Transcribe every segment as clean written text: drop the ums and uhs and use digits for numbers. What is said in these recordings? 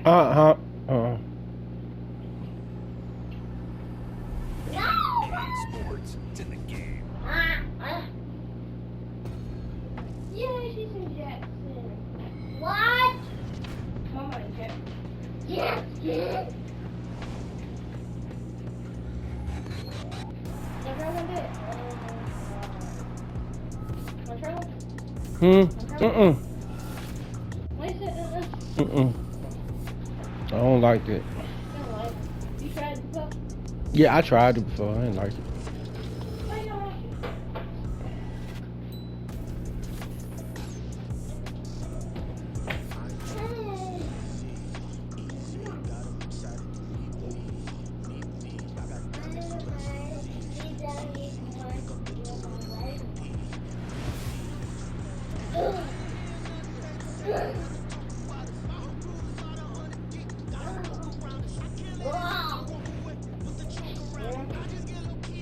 Uh-huh. Sports, it's in the game. Yeah, she's in Jackson. What? Mama in Jackson. Yeah. What is it? I don't like it. You tried it before? Yeah, I tried it before. I didn't like it. Why you don't like it?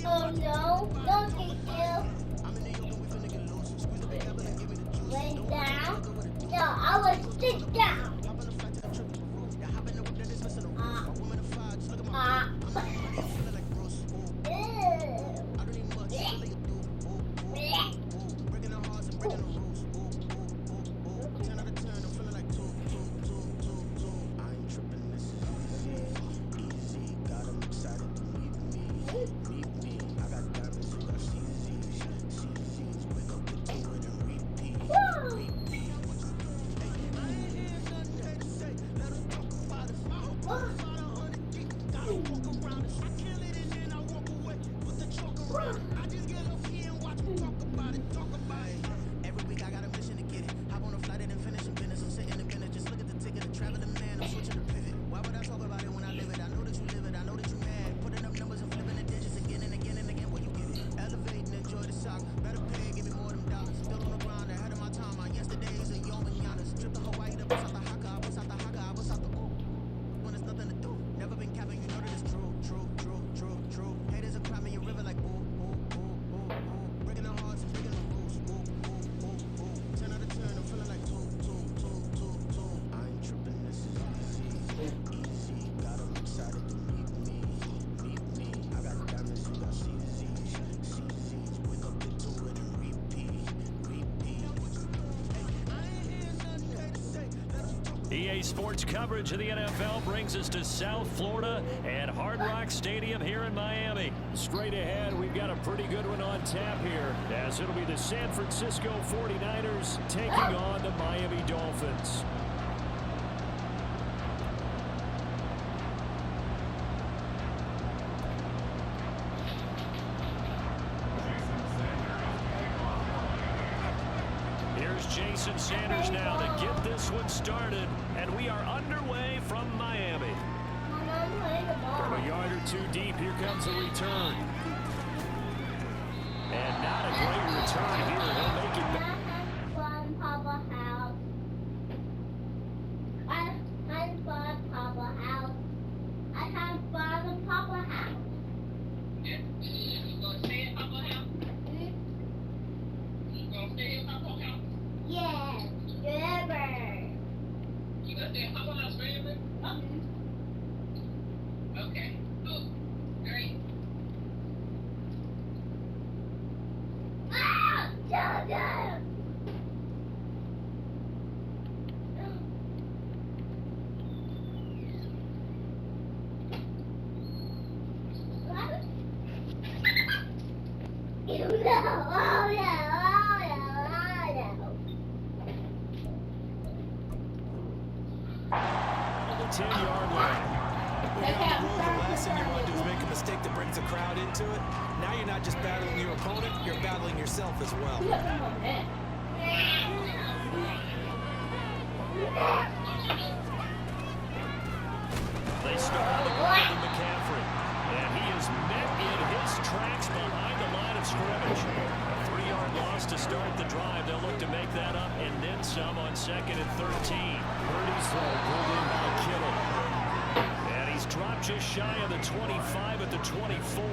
Oh no, don't take you. Lay down. No, I will sit down. EA Sports coverage of the NFL brings us to South Florida and Hard Rock Stadium here in Miami. Straight ahead, we've got a pretty good one on tap here, as it'll be the San Francisco 49ers taking on the Miami Dolphins. Here's Jason Sanders now to get this one started, and we are underway from Miami. From a yard or two deep, here comes a return. And not a great return here. He'll make it back. Yes, forever. You gonna stay at Papa House forever? Okay, cool. Great. Ah! Jojo! You know, oh no, oh no, On the 10-yard line. When you're on the road, the last thing you want to do is make a mistake that brings the crowd into it. Now you're not just battling your opponent, you're battling yourself as well. You got some on that. They start on the ground with McCaffrey. And he is met in his tracks behind the line of scrimmage. A 3-yard loss to start the drive. They'll look to make that up and then some on 2nd and 13. Purdy's throw pulled in by Kittle. And he's dropped just shy of the 25 at the 24.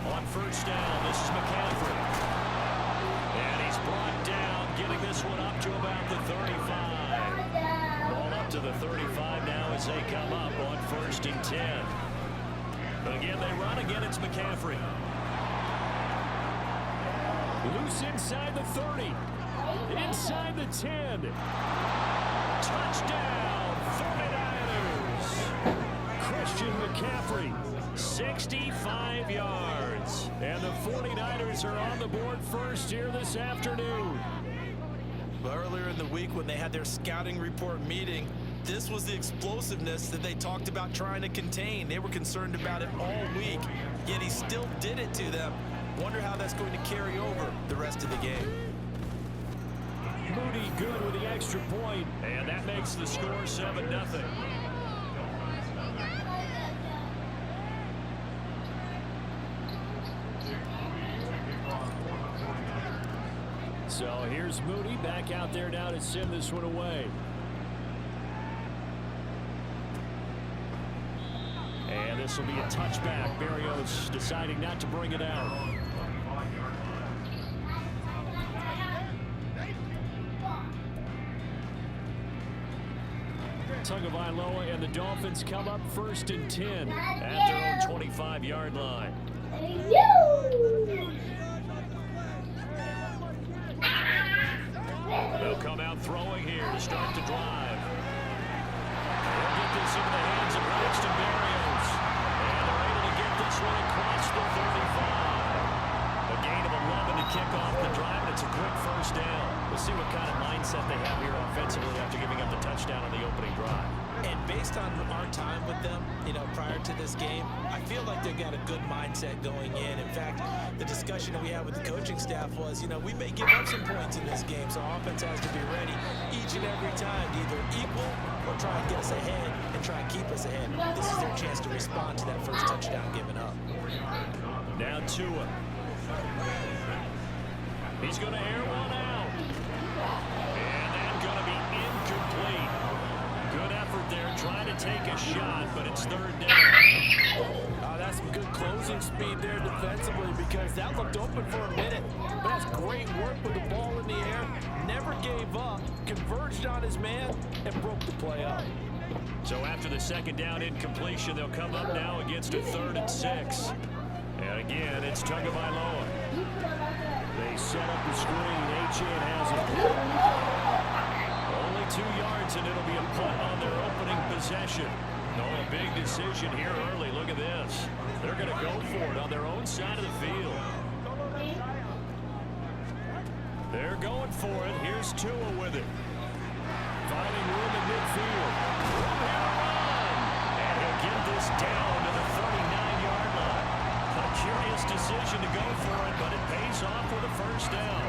On first down, this is McCaffrey. this one up to about the 35. Ball up to the 35 now as they come up on 1st and 10. Again, they run. Again, it's McCaffrey. Loose inside the 30. Inside the 10. Touchdown, 49ers. Christian McCaffrey, 65 yards. And the 49ers are on the board first here this afternoon. Well, earlier in the week when they had their scouting report meeting, this was the explosiveness that they talked about trying to contain. They were concerned about it all week, yet he still did it to them. Wonder how that's going to carry over the rest of the game. Moody good with the extra point, and that makes the score 7-0. So here's Moody back out there now to send this one away. And this will be a touchback. Berrios deciding not to bring it out. Tagovailoa and the Dolphins come up 1st and 10 at their own 25-yard line. They'll come out throwing here to start the drive. They'll get this into the hands of Braxton Berrios. And they're able to get this one across the 35. A gain of 11 to kick off the drive, and it's a quick 1st down. We'll see what kind of mindset they have here offensively after giving up the touchdown on the opening drive. And based on our time with them, prior to this game, I feel like they've got a good mindset going in. In fact, the discussion that we had with the coaching staff was, we may give up some points in this game, so our offense has to be ready each and every time to either equal or try and get us ahead and try and keep us ahead. This is their chance to respond to that first touchdown given up. Now Tua. He's going to air one out. And that's going to be incomplete. Good effort there trying to take a shot, but it's 3rd down. That's some good closing speed there defensively because that looked open for a minute. But that's great work with the ball in the air. Never gave up, converged on his man, and broke the play up. So after the 2nd down incompletion, they'll come up now against a 3rd and 6. And again, it's Tagovailoa. They set up the screen. Achane has it. Only 2 yards, and it'll be a punt on their opening possession. No, a big decision here early. Look at this. They're going to go for it on their own side of the field. They're going for it. Here's Tua with it. Finding room in midfield. And he'll get this down to the 39-yard line. A curious decision to go for it, but it pays off with a 1st down.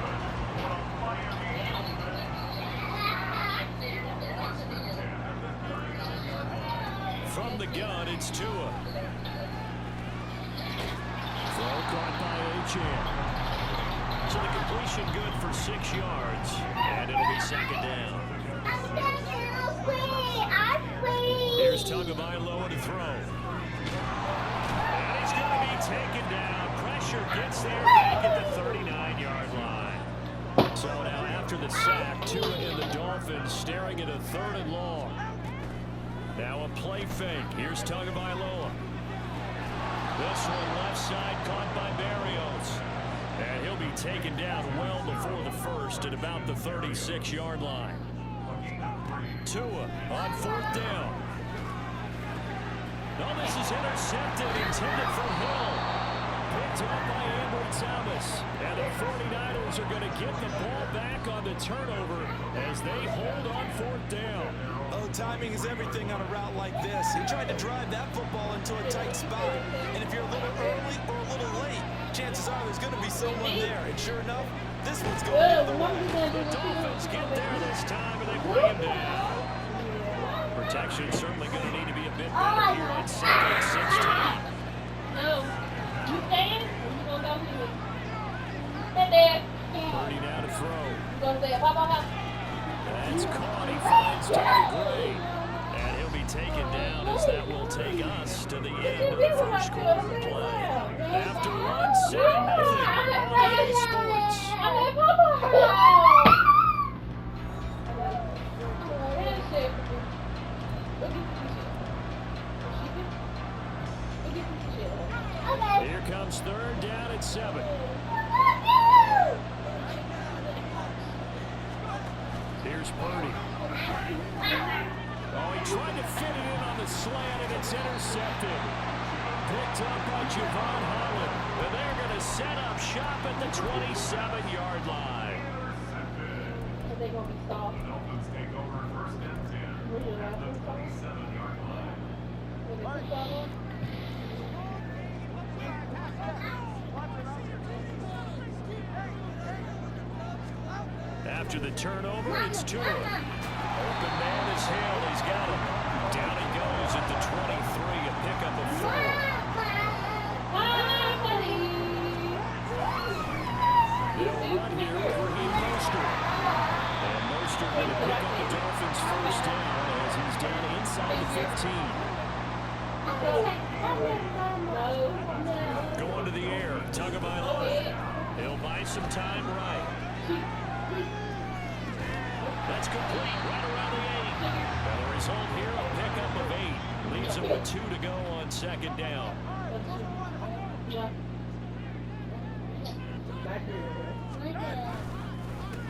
From the gun, it's Tua. Throw caught by Achane. So the completion good for 6 yards, and it'll be 2nd down. Here's Tagovailoa to throw. And he's going to be taken down. Pressure gets there back at the 39-yard line. So now after the sack, Tua and the Dolphins staring at a 3rd and long. Now a play fake. Here's Tagovailoa. This one left side caught by Berrios. And he'll be taken down well before the 1st at about the 36-yard line. Tua on 4th down. No, this is intercepted, intended for Hill. Picked up by Ambry Thomas. And the 49ers are going to get the ball back on the turnover as they hold on 4th down. Oh, timing is everything on a route like this. He tried to drive that football into a tight spot. And if you're a little early or a little late, chances are there's going to be someone there. And sure enough, this one's going the other way. The Dolphins get there this time, and they bring him down. Protection certainly going to need to be a bit better here on 2nd and 16. No. You staying? Or you gonna go with me? Stay there. 30 now to throw. You gonna say bye. That's caught. He finds Tony Gray. And he'll be taken down as that will take us to the end of the 1st quarter of play. After one, 7-0 on EA Sports. and 7. Here's Purdy. Oh, he tried to fit it in on the slant, and it's intercepted. Picked up by Javon Holland. And they're going to set up shop at the 27-yard line. Are they going to be soft? Dolphins take over first and 10 Will you at laugh the at soft? 27-yard line. Will they put that on? After the turnover, it's Tua. Open man is Hill. He's got him. Down he goes at the 23, a pickup of 4. Hi, buddy. They'll run here with Raheem Mostert. And Mostert going to pick up the Dolphins' first down as he's down inside the 15. Going to the air. Tagovailoa. He'll buy some time right. That's complete right around the 8. Now the result here, a pickup of 8. Leaves him with 2 to go on second down.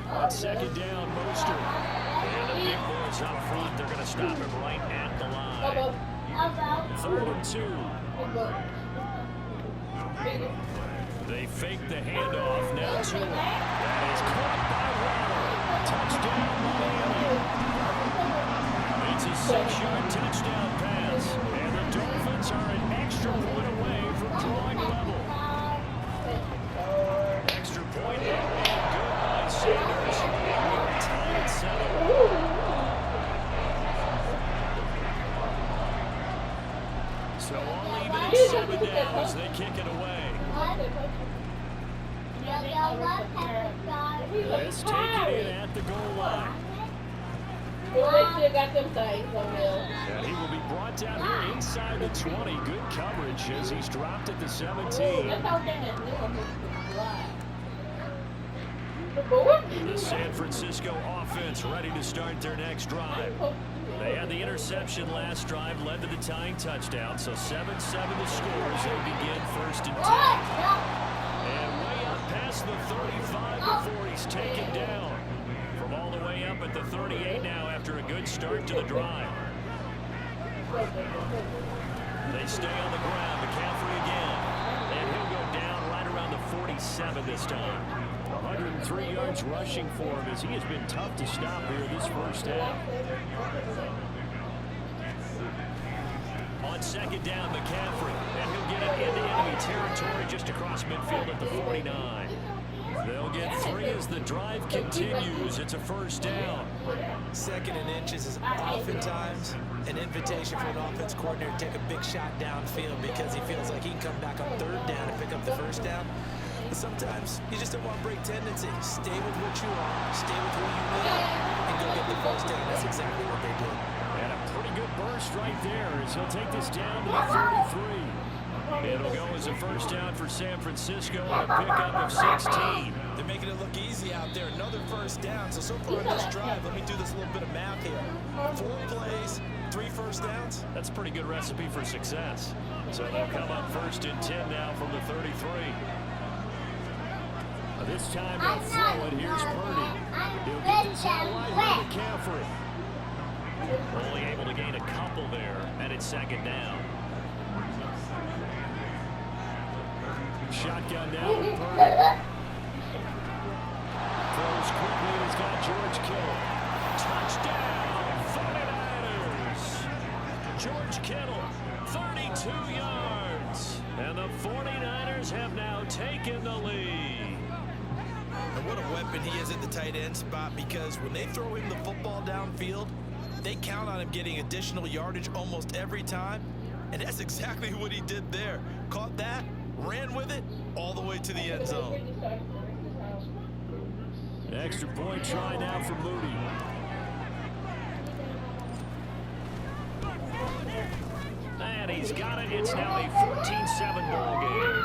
On second down, Mostert. And a big boys up front. They're going to stop him right at the line. 3rd and 2. They fake the handoff. Now Tua. That is caught by Waddle. Touchdown, Miami. It's a 6-yard touchdown pass. And the Dolphins are an extra point away from drawing level. Extra point and good by Sanders. And we're tied at 7. So all even at 7 down as they kick it away. Let's take it in at the goal line. And he will be brought down here inside the 20. Good coverage as he's dropped at the 17. The San Francisco offense ready to start their next drive. They had the interception last drive, led to the tying touchdown, so 7-7 the score as they begin 1st and 10. And way up past the 35 before he's taken down. From all the way up at the 38 now after a good start to the drive. They stay on the ground. McCaffrey again. And he'll go down right around the 47 this time. 103 yards rushing for him as he has been tough to stop here this first half. On second down, McCaffrey. And he'll get it into enemy territory just across midfield at the 49. They'll get 3 as the drive continues. It's a first down. 2nd and inches is oftentimes an invitation for an offense coordinator to take a big shot downfield because he feels like he can come back on 3rd down and pick up the first down. But sometimes you just don't want to break tendency. Stay with what you are, stay with who you need, and go get the first down. That's exactly what they did. And a pretty good burst right there as he'll take this down to the 33. It'll go as a first down for San Francisco and a pickup of 16. They're making it look easy out there. Another first down. So far in this drive, let me do this little bit of math here. 4 plays, 3 first downs. That's a pretty good recipe for success. So they'll come up 1st and 10 now from the 33. This time they'll throw it. Here's Purdy. He'll get this out wide with McCaffrey. Only able to gain a couple there, and it's 2nd down. Shotgun now with Purdy. Throws quickly, and he's got George Kittle. Touchdown, 49ers. George Kittle, 32 yards. And the 49ers have now taken the lead. And what a weapon he is at the tight end spot, because when they throw him the football downfield, they count on him getting additional yardage almost every time. And that's exactly what he did there. Caught that, ran with it, all the way to the end zone. Extra point try now for Moody. And he's got it. It's now a 14-7 ball game.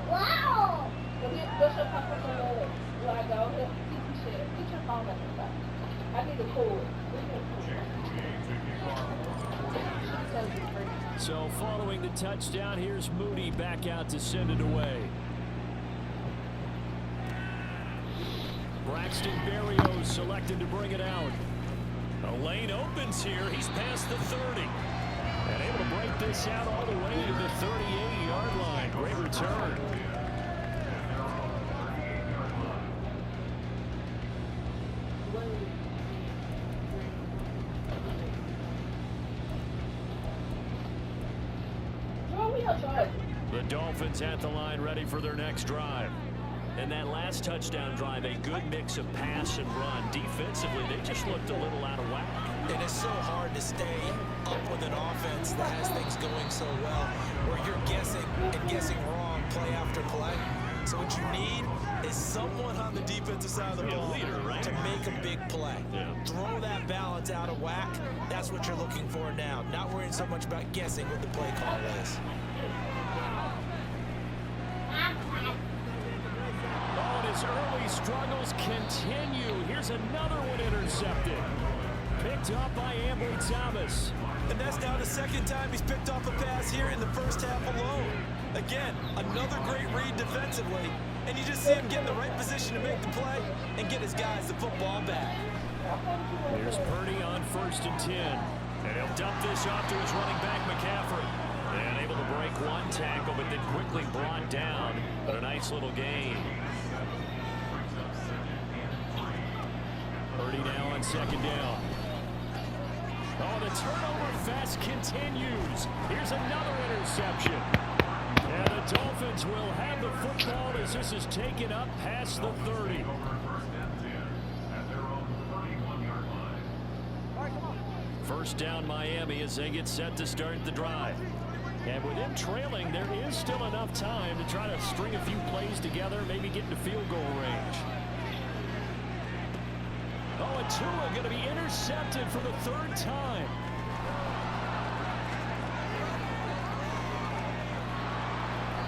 Wow! I need to pull it. So following the touchdown, here's Moody back out to send it away. Braxton Berrios selected to bring it out. A lane opens here. He's past the 30. And able to break this out all the way to the 38-yard line. Great return. The Dolphins at the line ready for their next drive. And that last touchdown drive, a good mix of pass and run. Defensively, they just looked a little out of whack. And it's so hard to stay up with an offense that has things going so well, where you're guessing and guessing wrong play after play. So what you need is someone on the defensive side of the ball to make a big play. Throw that balance out of whack. That's what you're looking for now. Not worrying so much about guessing what the play call is. Oh, and his early struggles continue. Here's another one intercepted. Picked up by Ambry Thomas. And that's now the second time he's picked off a pass here in the first half alone. Again, another great read defensively. And you just see him get in the right position to make the play and get his guys the football back. Here's Purdy on 1st and 10. And he'll dump this off to his running back, McCaffrey. And able to break one tackle, but then quickly brought down. But a nice little gain. Purdy now on 2nd down. Oh, the turnover fest continues. Here's another interception. And the Dolphins will have the football as this is taken up past the 30. First down Miami as they get set to start the drive. And with them trailing, there is still enough time to try to string a few plays together, maybe get into field goal range. Oh, and Tua going to be intercepted for the 3rd time.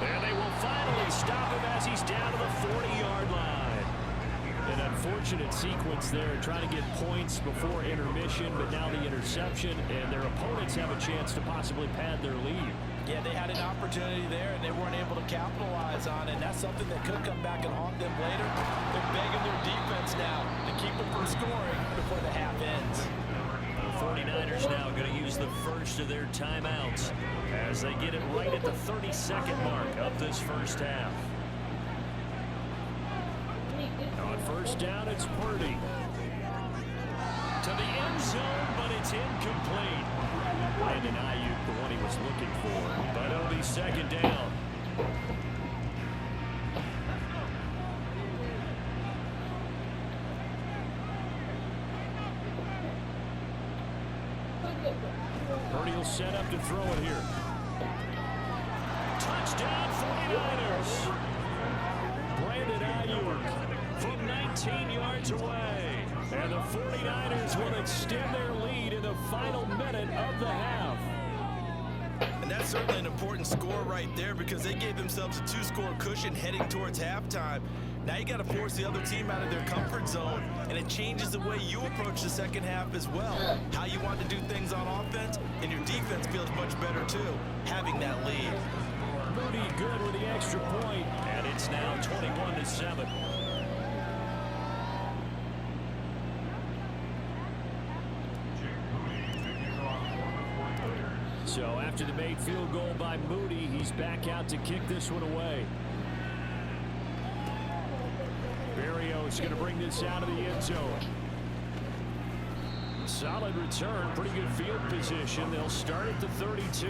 And they will finally stop him as he's down to the 40-yard line. An unfortunate sequence there, trying to get points before intermission, but now the interception, and their opponents have a chance to possibly pad their lead. Yeah, they had an opportunity there, and they weren't able to capitalize on it. And that's something that could come back and haunt them later. They're begging their defense now to keep them from scoring before the half ends. The 49ers now going to use the first of their timeouts as they get it right at the 32nd mark of this first half. On 1st down, it's Purdy. To the end zone, but it's incomplete. Brandon Ayuk, the one he was looking for, but it'll be 2nd down. Purdy will set up to throw it here. Touchdown 49ers. Brandon Ayuk from 19 yards away. And the 49ers will extend their lead in the final minute of the half. And that's certainly an important score right there because they gave themselves a 2-score cushion heading towards halftime. Now you got to force the other team out of their comfort zone, and it changes the way you approach the second half as well. How you want to do things on offense, and your defense feels much better too, having that lead. Moody good with the extra point, and it's now 21-7. So after the made field goal by Moody, he's back out to kick this one away. Berrios going to bring this out of the end zone. Solid return, pretty good field position. They'll start at the 32.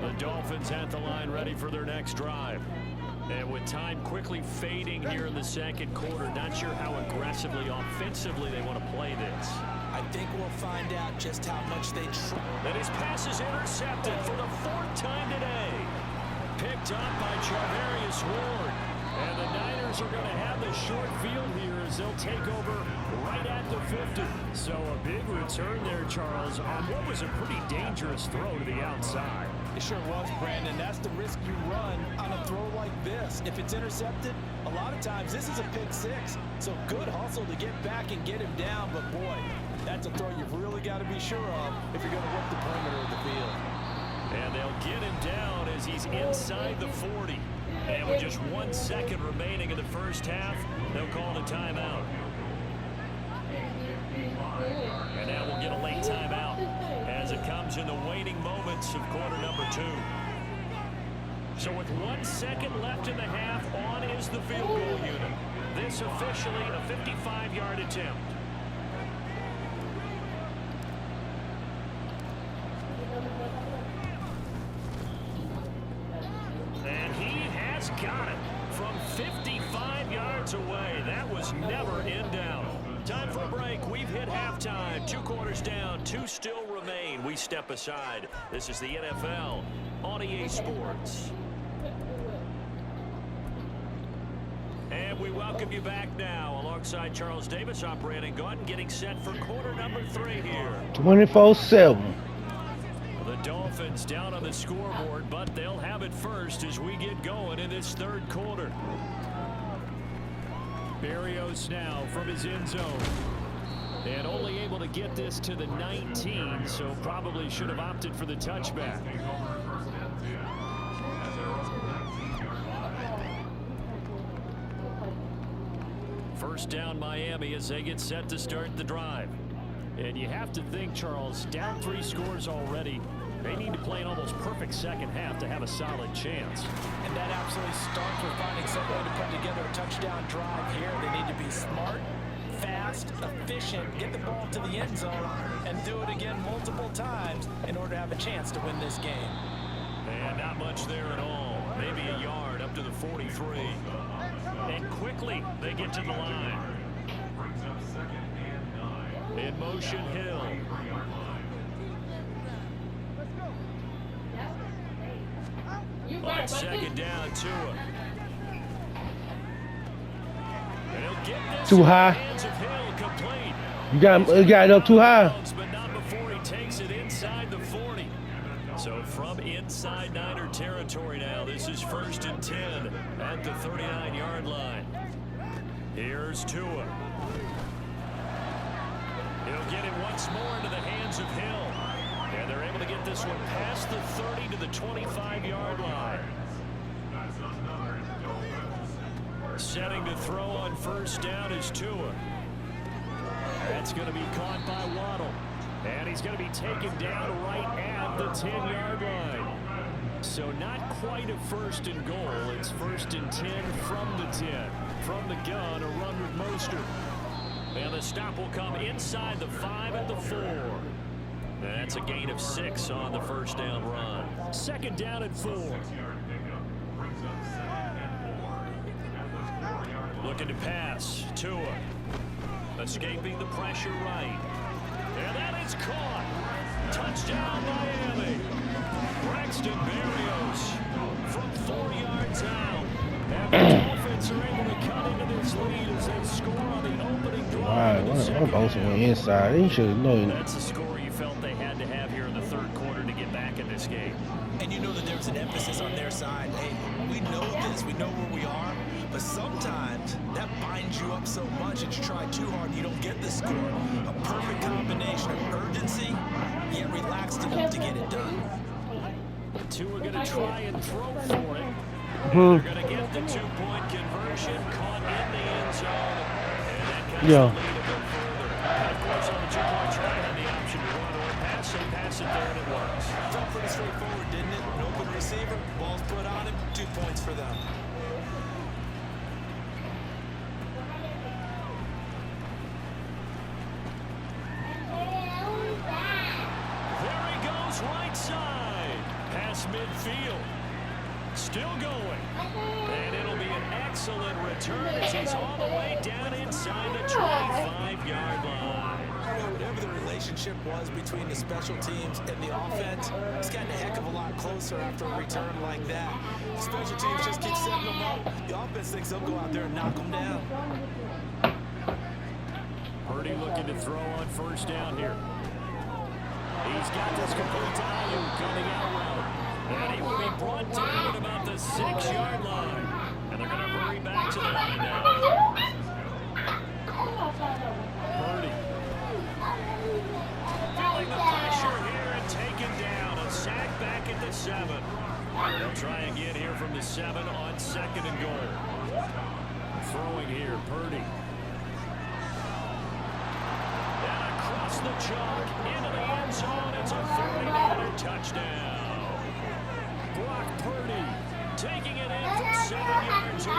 The Dolphins at the line ready for their next drive. And with time quickly fading here in the second quarter, not sure how aggressively, offensively they want to play this. I think we'll find out just how much they try. And his pass is intercepted for the 4th time today. Picked up by Charvarius Ward. And the Niners are going to have the short field here as they'll take over right at the 50. So a big return there, Charles, on what was a pretty dangerous throw to the outside. It sure was, Brandon. That's the risk you run on a throw like this. If it's intercepted, a lot of times this is a pick six. So good hustle to get back and get him down. But, boy, that's a throw you've really got to be sure of if you're going to work the perimeter of the field. And they'll get him down as he's inside the 40. And with just 1 second remaining in the first half, they'll call it a timeout. And now we'll get a late timeout as it comes in the waning moments of quarter number 2. So with 1 second left in the half, on is the field goal unit. This officially a 55-yard attempt. And he has got it from 55 yards away. That was never in doubt. Time for a break. We've hit halftime. 2 quarters down, 2 still remain. We step aside. This is the NFL on EA Sports. And we welcome you back now alongside Charles Davis, operating gun, getting set for quarter number 3 here. 24-7. The Dolphins down on the scoreboard, but they'll have it first as we get going in this third quarter. Berrios now from his end zone. And only able to get this to the 19, so probably should have opted for the touchback. First down Miami as they get set to start the drive. And you have to think, Charles, down 3 scores already. They need to play an almost perfect second half to have a solid chance. And that absolutely starts with finding some way to put together a touchdown drive here. They need to be smart, fast, efficient, get the ball to the end zone, and do it again multiple times in order to have a chance to win this game. And not much there at all. Maybe a yard up to the 43. And quickly they get to the line. In motion, Hill. On second down, Tua. And he'll get this Too high. hands of Hill complete. You got it up too high. But not before he takes it inside the 40. So from inside Niner territory now, this is 1st and 10 at the 39-yard line. Here's Tua. He'll get it once more into the hands of Hill. And they're able to get this one past the 30 to the 25-yard line. Setting to throw on first down is Tua. That's going to be caught by Waddle. And he's going to be taken down right at the 10-yard line. So not quite a 1st and goal. It's 1st and 10 from the 10. From the gun, a run with Mostert. And the stop will come inside the 5 at the 4. That's a gain of 6 on the first down run. Second down and 4. Looking to pass. Tua. Escaping the pressure right. And that is caught. Touchdown Miami. Braxton Berrios from 4 yards out. And the Dolphins are able to cut into this lead as they score on the opening drive. Alright, I'm both went inside. He should have known. That's the score you felt they had to have here in the third quarter to get back in this game. And you know that there's an emphasis on their side. Hey, we know this. We know where we are. But sometimes that binds you up so much that you try too hard and you don't get the score. A perfect combination of urgency, yet relaxed enough to get it done. Two are going to try and throw for it. They're going to get the 2-point conversion caught in the end zone. And that cuts the lead a bit further. And of course, on the 2-point try, had the option to run or pass. They pass it there, and it works. Felt pretty straightforward, didn't it? An open receiver, ball's put on him, 2 points for them. There he goes, right side. Past midfield. Still going. And it'll be an excellent return as he's all the way down inside the 25-yard line. Whatever the relationship was between the special teams and the offense, it's gotten a heck of a lot closer after a return like that. The special teams just keep setting them up. The offense thinks they'll go out there and knock them down. Purdy looking to throw on first down here. He's got this complete to Ayuk coming out route. And he will be brought down at about the 6-yard line. And they're going to hurry back to the line now. Purdy. Feeling the pressure here and taken down. A sack back at the 7. They'll try again here from the 7 on 2nd and goal. Throwing here, Purdy. And across the chalk into the end zone. It's a 39er touchdown. Brock Purdy taking it in from 7 yards away.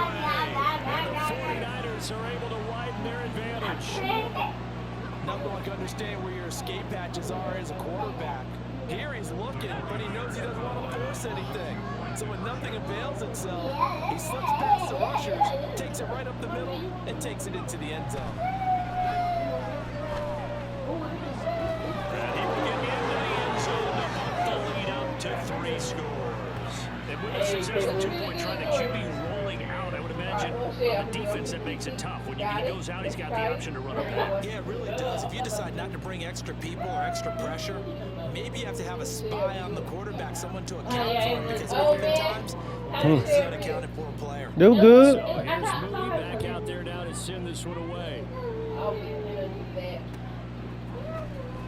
And the 49ers are able to widen their advantage. Nothing like understand where your escape patches are as a quarterback. Here he's looking, but he knows he doesn't want to force anything. So when nothing avails itself, he slips past the rushers, takes it right up the middle, and takes it into the end zone. And he will get into the end zone to bump the lead up to 3 scores. And with a successful 2-point try, the QB rolling out, I would imagine on the defense that makes it tough. When he goes out, he's got the option to run a back. Yeah, it really does. If you decide not to bring extra people or extra pressure, maybe you have to have a spy on the quarterback, someone to account for him, because oftentimes he's an unaccounted for a player. They're good. So here's Moody back out there now to send this one away.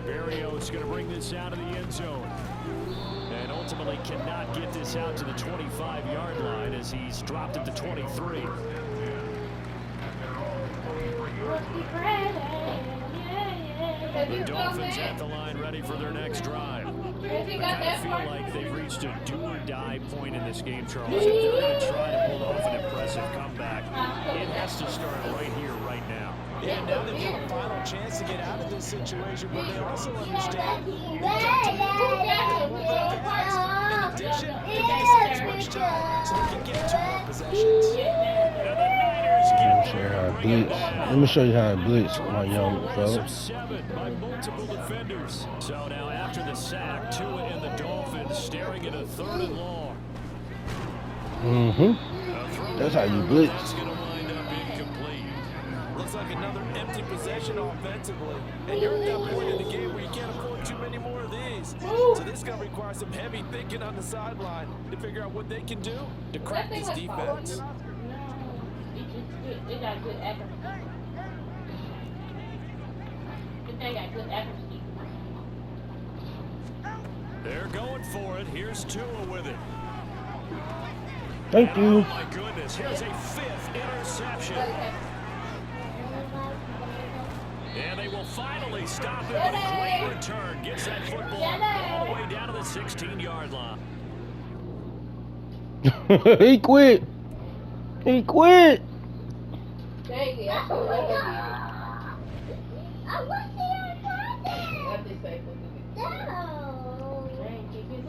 Berrios going to bring this out of the end zone. And ultimately cannot get this out to the 25-yard line as he's dropped it to 23. The Dolphins at the line ready for their next drive. I kind of feel like they've reached a do-or-die point in this game, Charles. If they're going to try to pull off an impressive comeback, it has to start right here, right now. Yeah, now they've got a final chance to get out of this situation, but they also understand they've got to move fast. In addition, they need to spend as much time so they can get 2 more possessions. And the Niners get Show you how to blitz. Let me show you how to blitz, my young fella. 7 by multiple defenders. So now after the sack, Tua and the Dolphins staring at a 3rd and long. That's how you blitz. That's going to wind up incomplete. Looks like another empty possession offensively. And you're at that point in the game where you can't afford too many more of these. So this is going to require some heavy thinking on the sideline to figure out what they can do to crack this defense. They got good accuracy. They got good accuracy. They're going for it. Here's Tua with it. Thank you. Oh, my goodness. Here's a 5th interception. And they will finally stop it with a great return. Gets that football all the way down to the 16-yard line. He quit. He quit. Dang it, I feel like I did. No. Dang, keep it.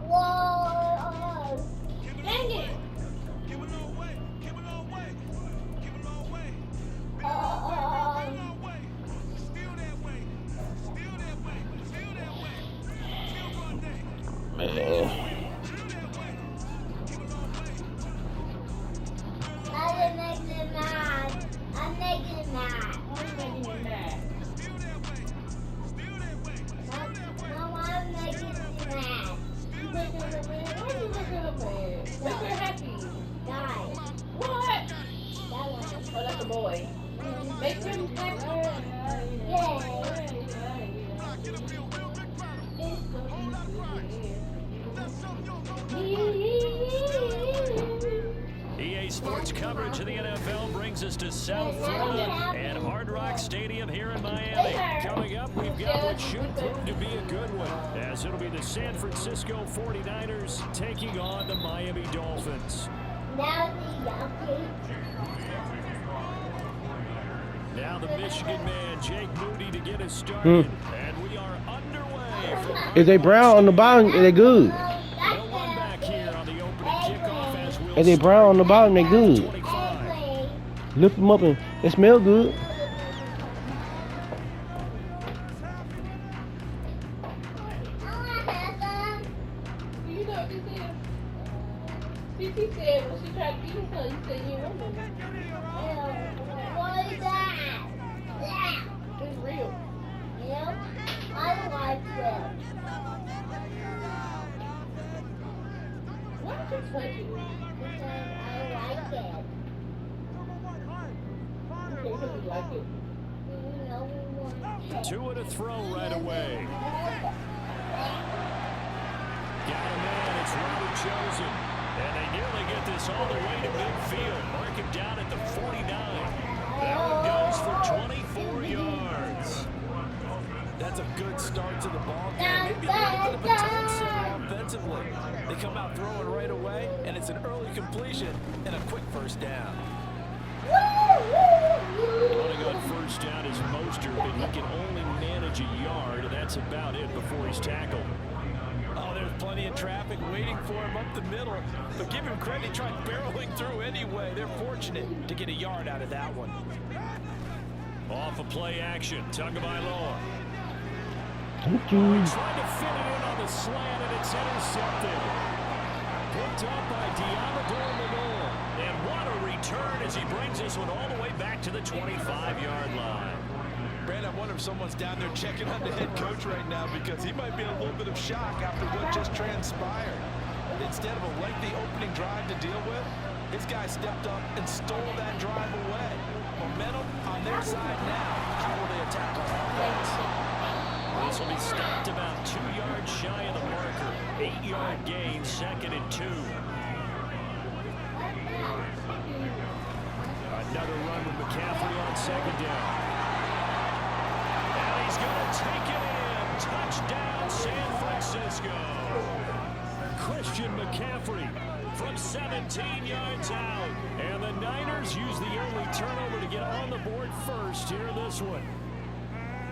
Whoa. Dang it. Man. I'm negative 9. Why are you making me mad? Mom, I'm negative 9. You making her mad? Why are you making her mad? Make her happy. Guys, What? that one. Oh, that's a boy. Make him happy. EA Sports coverage of the NFL brings us to South Florida and Hard Rock Stadium here in Miami. Coming up, we've got what should prove to be a good one, as it'll be the San Francisco 49ers taking on the Miami Dolphins. Now the Michigan man, Jake Moody, to get us started. And we are underway. If they brown on the bottom, they good. No one back here on the opening kickoff as we'll If they brown on the bottom, they good. 25. Lift them up and they smell good. You know what this is? CT said when she tried to eat her, you said you remember. What is that? It's real. Yep. I like them. touch it. Because I like it. Okay, because you like it. You know we want it. Two and a throw right away. Got a man. It's Robert Chosen. And they nearly get this all the way to midfield. Mark him down at the 49. That one goes for 24 yards. That's a good start to the ball game. Maybe a little bit of a tone setter offensively. They come out throwing right away, and it's an early completion and a quick first down. Running on first down is Mostert, but he can only manage a yard, and that's about it before he's tackled. Oh, there's plenty of traffic waiting for him up the middle. But give him credit, he tried barreling through anyway. They're fortunate to get a yard out of that one. Off of play action, Tagovailoa. Thank you. Trying to fit it in on the slant, and it's intercepted. Picked up by Diamador Lenore. And what a return as he brings this one all the way back to the 25-yard line. Brand, I wonder if someone's down there checking on the head coach right now because he might be in a little bit of shock after what just transpired. Instead of a lengthy opening drive to deal with, his guy stepped up and stole that drive away. Momentum on their side now. How will they attack on offense? This will be stopped about 2 yards shy of the marker. 8-yard gain, 2nd and 2. Another run with McCaffrey on 2nd down. And he's going to take it in. Touchdown, San Francisco. Christian McCaffrey from 17 yards out. And the Niners use the early turnover to get on the board first here in this one.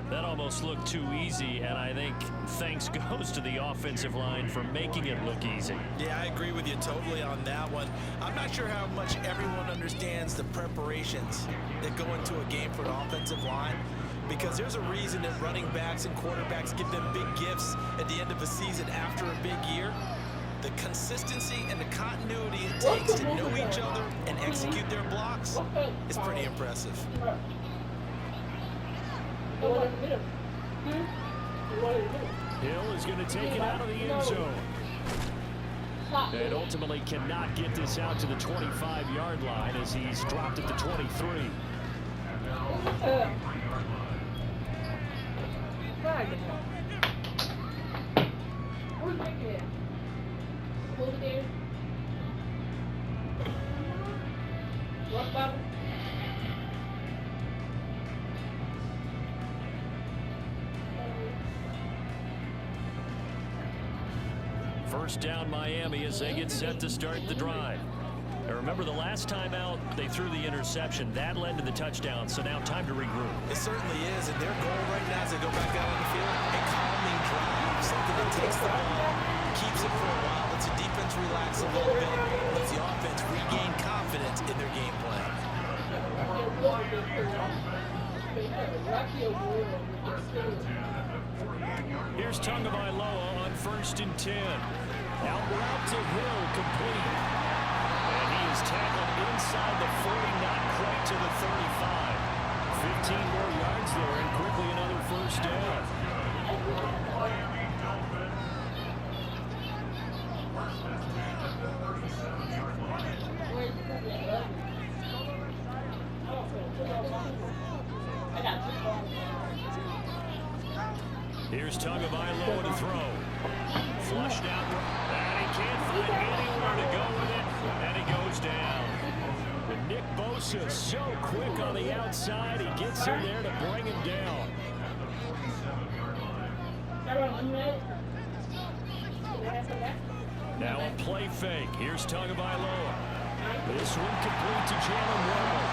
That almost looked too easy, and I think thanks goes to the offensive line for making it look easy. Yeah, I agree with you totally on that one. I'm not sure how much everyone understands the preparations that go into a game for an offensive line, because there's a reason that running backs and quarterbacks give them big gifts at the end of a season after a big year. The consistency and the continuity it takes to know each other and execute their blocks is pretty impressive. Hill is going to take it out of the end zone. And ultimately cannot get this out to the 25-yard line as he's dropped at the 23. First down Miami as they get set to start the drive. Now remember, the last time out they threw the interception. That led to the touchdown, so now time to regroup. It certainly is, and their goal right now as they go back out on the field, a calming drive, something that takes the ball, keeps it for a while, lets the defense relax a little bit, lets the offense regain confidence in their game plan. Here's Tagovailoa on 1st and 10. Out route to Hill, complete. And he is tackled inside the 40, not quite to the 35. 15 more yards there, and quickly another first down. Here's Tagovailoa to throw. Flushed out, and he can't find anywhere to go with it, and he goes down. But Nick Bosa so quick on the outside, he gets in there to bring him down. Now a play fake. Here's Tagovailoa. This one complete to Jalen Waddle.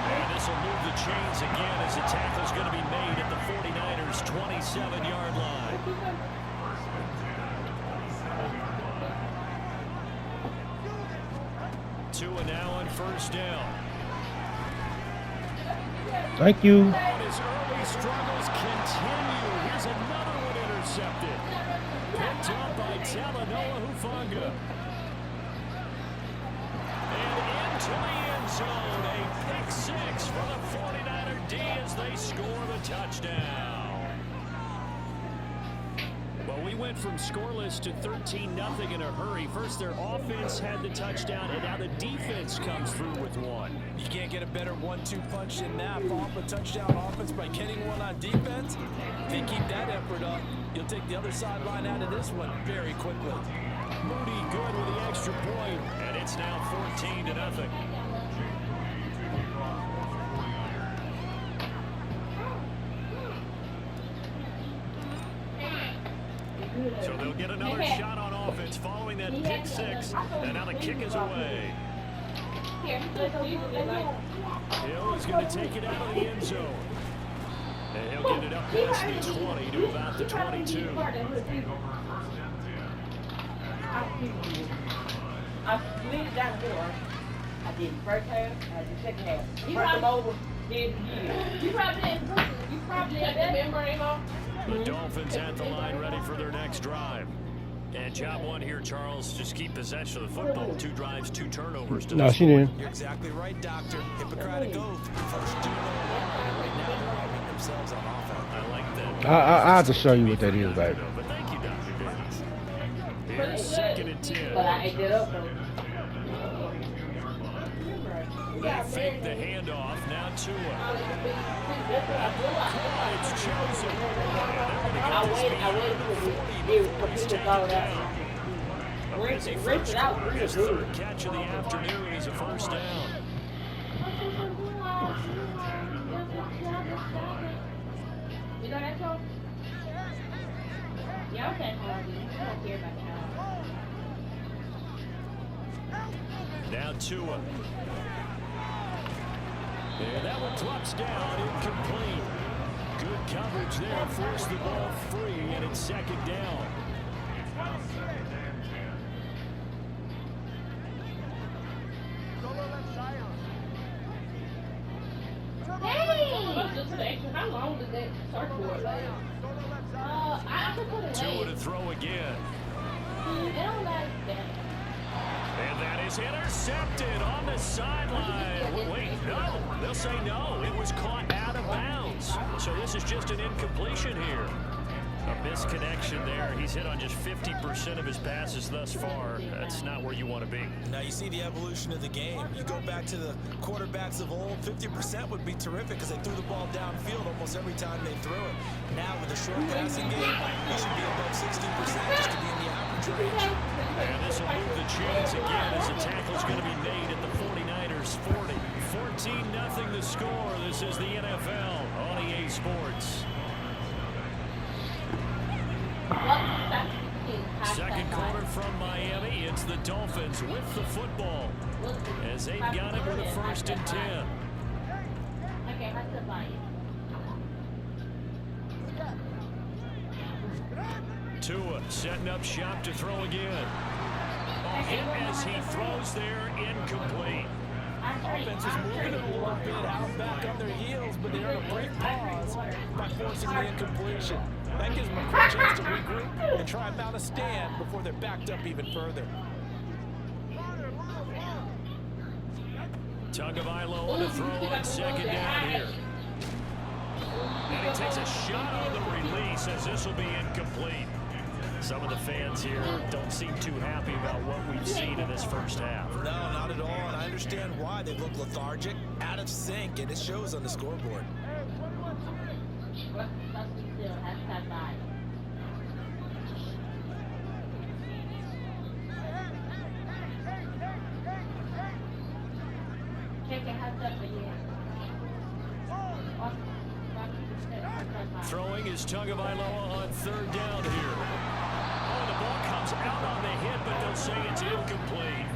And this will move the chains again as the tackle's going to be made at the 49ers' 27-yard line. Tua now on first down. Thank you. And his early struggles continue. Here's another one intercepted. Picked up by Talanoa Hufanga. And into the end zone. A pick six for the 49er D as they score the touchdown. Well, we went from scoreless to 13-0 in a hurry. First, their offense had the touchdown, and now the defense comes through with one. You can't get a better 1-2 punch than that. Off a touchdown offense by getting one on defense. If they keep that effort up, you'll take the other sideline out of this one very quickly. Moody good with the extra point, and it's now 14-0. So they'll get another shot on offense following that pick six, and now the kick is away. Hill is going to take it out of the end zone. And he'll get it up past the 20 to about the 22. I slid it down the door. I did the first half, I did the second half. Brought them over, did it again. You probably had that membrane on. The Dolphins at the line ready for their next drive. And job one here, Charles, just keep possession of the football. 2 drives, 2 turnovers. No, she didn't. You're exactly right, Doctor. Hippocratic oath. First do no harm. Right now they're harming themselves on offense. I like that. I have to show you what that is, baby. But thank you, Dr. Davis. Here's 2nd and 10. But I ate that up, though. They fake the handoff. Now Tua. It's chosen. I waited for people to go down. Rinse it out real His good. 3rd catch of the afternoon is a first down. You know that song? Yeah, okay. I don't care about that. Now Tua. And that one drops down, incomplete. Good coverage there, forced the ball free, and it's 2nd down. Hey! How long does that surfboard last? I could put it Tua to throw again. They don't like that. And that is intercepted on the sideline. Wait, no. They'll say no. It was caught out of bounds. So this is just an incompletion here. A misconnection there. He's hit on just 50% of his passes thus far. That's not where you want to be. Now you see the evolution of the game. You go back to the quarterbacks of old, 50% would be terrific because they threw the ball downfield almost every time they threw it. Now with the short passing game, you should be above 60% just to be in the average range. And this will move the chains again as the tackle's going to be made at the 49ers 40. 14-0 the score. This is the NFL on EA Sports. 2nd quarter from Miami. It's the Dolphins with the football as they've got it with a 1st and 10. Okay, that's the buy. Tua setting up shop to throw again. Hit as he throws there, incomplete. Offense is moving it a little bit out back on their heels, but they're in a brief pause by forcing the incompletion. That gives them a quick chance to regroup and try and mount a stand before they're backed up even further. Tagovailoa on the throw on 2nd down here. And he takes a shot on the release as this will be incomplete. Some of the fans here don't seem too happy about what we've seen in this first half. No, not at all, and I understand why. They look lethargic, out of sync, and it shows on the scoreboard. Throwing is Tagovailoa on 3rd down here. Oh, the ball comes out on the hit, but they'll say it's incomplete.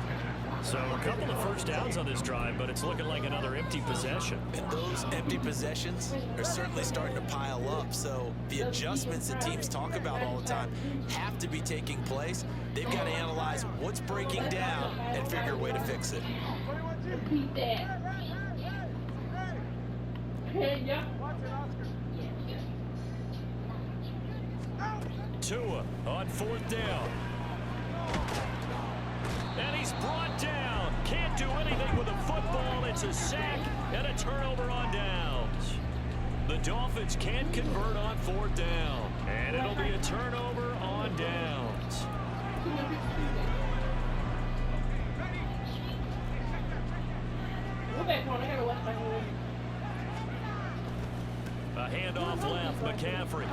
So a couple of first downs on this drive, but it's looking like another empty possession. And those empty possessions are certainly starting to pile up. So the adjustments that teams talk about all the time have to be taking place. They've got to analyze what's breaking down and figure a way to fix it. Repeat that. Tua on 4th down. And he's brought down. Can't do anything with the football. It's a sack and a turnover on downs. The Dolphins can't convert on 4th down. And it'll be a turnover on downs. A handoff left, McCaffrey.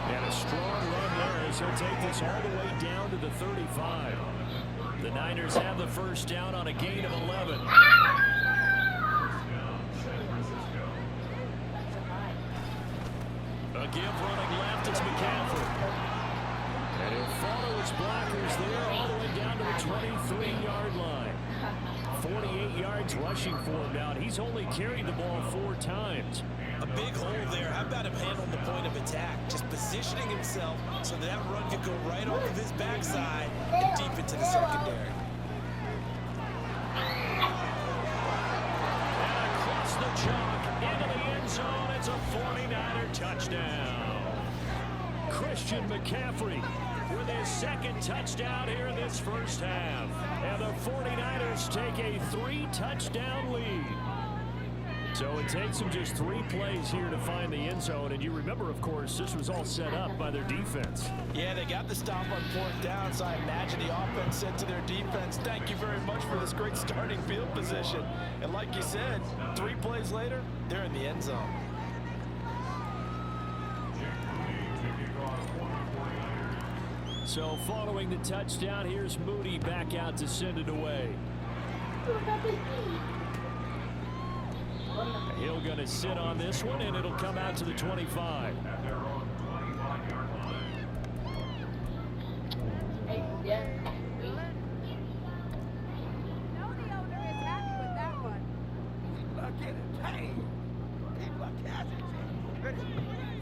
And a strong run there as he'll take this all the way down to the 35. The Niners have the first down on a gain of 11. A give running left, it's McCaffrey. And he'll follow his blockers there all the way down to the 23-yard line. 48 yards rushing for him now. He's only carried the ball 4 times. A big hole there. How about him handling the point of attack? Just positioning himself so that run could go right off of his backside and deep into the secondary. And across the chalk into the end zone. It's a 49er touchdown. Christian McCaffrey with his 2nd touchdown here in this first half. And the 49ers take a 3-touchdown lead. So it takes them just 3 plays here to find the end zone. And you remember, of course, this was all set up by their defense. Yeah, they got the stop on 4th down, so I imagine the offense said to their defense, thank you very much for this great starting field position. And like you said, 3 plays later, they're in the end zone. So following the touchdown, here's Moody back out to send it away. He'll going to sit on this one, and it'll come out to the 25.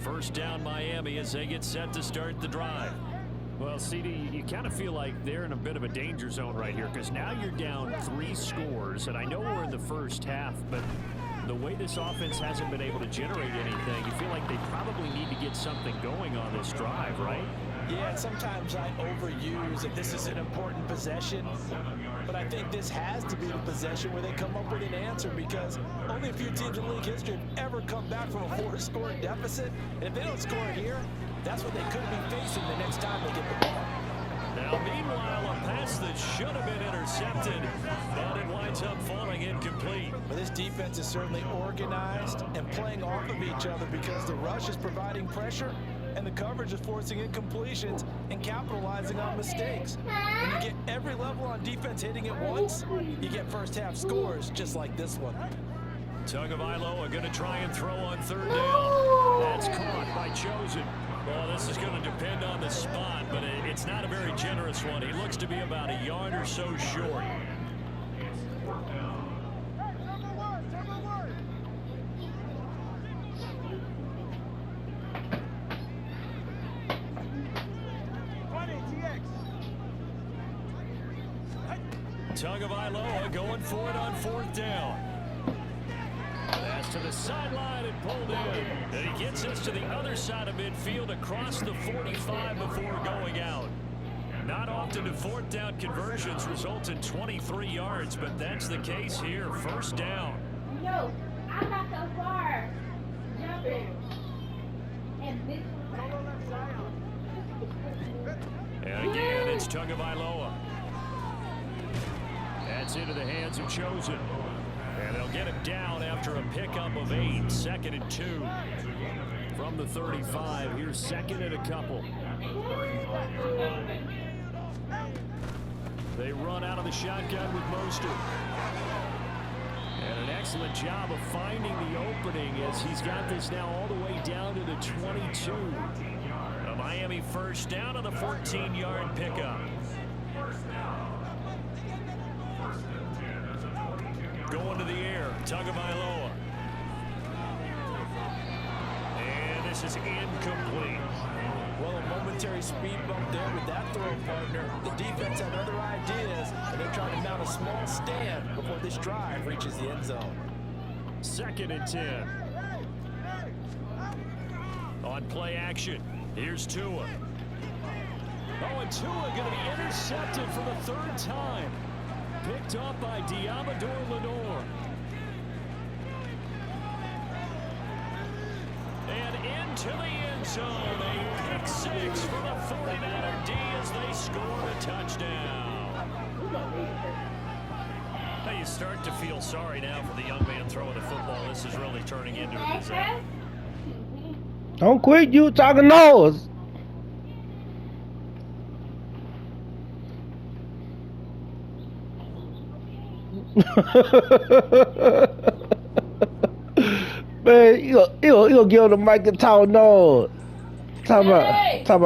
First down Miami as they get set to start the drive. Well, CD, you kind of feel like they're in a bit of a danger zone right here because now you're down 3 scores, and I know we're in the first half, but the way this offense hasn't been able to generate anything, you feel like they probably need to get something going on this drive, right? Yeah, and sometimes I overuse that this is an important possession, but I think this has to be the possession where they come up with an answer because only a few teams in league history have ever come back from a 4-score deficit, and if they don't score here, that's what they could be facing the next time they get the ball. Now, meanwhile, a pass that should have been intercepted, but it winds up falling incomplete. But this defense is certainly organized and playing off of each other because the rush is providing pressure and the coverage is forcing incompletions and capitalizing on mistakes. When you get every level on defense hitting at once, you get first half scores just like this one. Tagovailoa going to try and throw on 3rd down. That's caught by Chosen. Well, this is going to depend on the spot, but it's not a very generous one. He looks to be about a yard or so short. Tagovailoa going for it on 4th down. Pass to the sideline and pulled in. And he gets us to the other side of midfield across the 45 before going out. Not often do 4th down conversions result in 23 yards, but that's the case here. First down. No, I'm not so far. Jumping. And this And again, it's Tagovailoa. That's into the hands of Chosen. And they'll get him down after a pickup of 8. 2nd and 2 from the 35. Here's 2nd and a couple. They run out of the shotgun with Mostert. And an excellent job of finding the opening as he's got this now all the way down to the 22. A Miami first down on the 14-yard pickup. Going to the air, Tagovailoa. And this is incomplete. Well, a momentary speed bump there with that throw partner. The defense had other ideas, and they're trying to mount a small stand before this drive reaches the end zone. 2nd and 10. On play action, here's Tua. Oh, and Tua going to be intercepted for the 3rd time. Picked up by Diamador Lenore. zone. A pick six for the 49er D as they score a touchdown. Now you start to feel sorry now for the young man throwing the football. This is really turning into a disaster. Don't quit you talking noise. Man, you gonna give him the mic and talk noise. Talk about